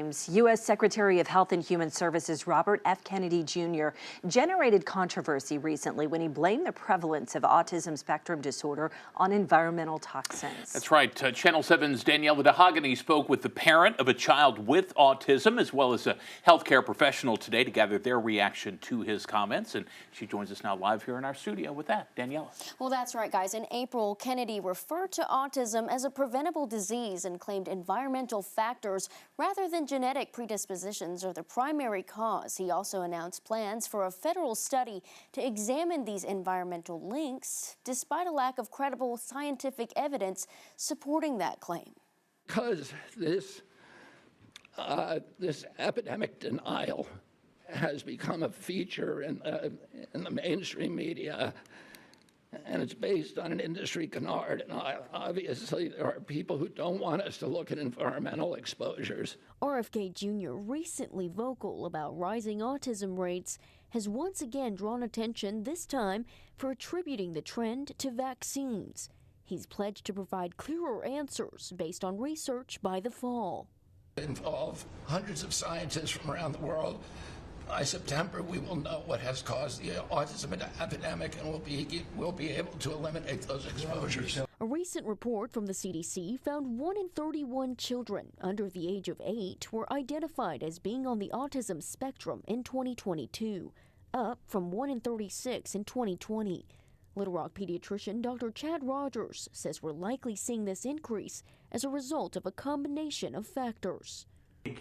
Times. U.S. Secretary of Health and Human Services Robert F. Kennedy Jr. generated controversy recently when he blamed the prevalence of autism spectrum disorder on environmental toxins. That's right. Channel 7's Daniela DeHogany spoke with the parent of a child with autism as well as a healthcare professional today to gather their reaction to his comments. And she joins us now live here in our studio with that. Daniela. Well, that's right, guys. In April, Kennedy referred to autism as a preventable disease and claimed environmental factors rather than genetic predispositions are the primary cause. He also announced plans for a federal study to examine these environmental links, despite a lack of credible scientific evidence supporting that claim. Because this epidemic denial has become a feature in the mainstream media, and it's based on an industry canard. And obviously, there are people who don't want us to look at environmental exposures. RFK Jr., recently vocal about rising autism rates, has once again drawn attention, this time for attributing the trend to vaccines. He's pledged to provide clearer answers based on research by the fall. Involve hundreds of scientists from around the world. By September, we will know what has caused the autism epidemic, and we'll be able to eliminate those exposures. A recent report from the CDC found 1 in 31 children under the age of 8 were identified as being on the autism spectrum in 2022, up from 1 in 36 in 2020. Little Rock pediatrician Dr. Chad Rogers says we're likely seeing this increase as a result of a combination of factors.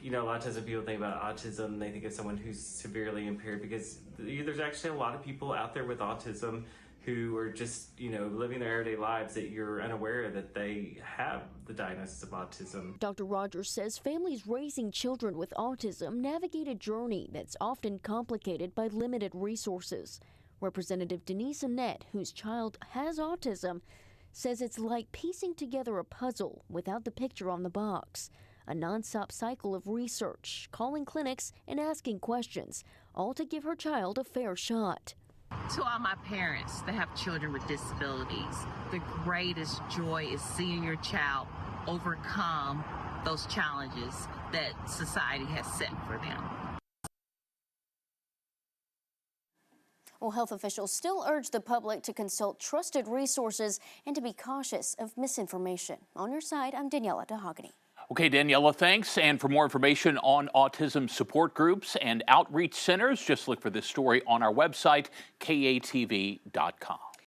You know, a lot of times when people think about autism, they think of someone who's severely impaired, because there's actually a lot of people out there with autism who are just, living their everyday lives that you're unaware that they have the diagnosis of autism. Dr. Rogers says families raising children with autism navigate a journey that's often complicated by limited resources. Representative Denise Annette, whose child has autism, says it's like piecing together a puzzle without the picture on the box. A nonstop cycle of research, calling clinics and asking questions, all to give her child a fair shot. To all my parents that have children with disabilities, the greatest joy is seeing your child overcome those challenges that society has set for them. Well, health officials still urge the public to consult trusted resources and to be cautious of misinformation. On your side, I'm Daniela DeHogany. Okay, Daniela, thanks. And for more information on autism support groups and outreach centers, just look for this story on our website, KATV.com.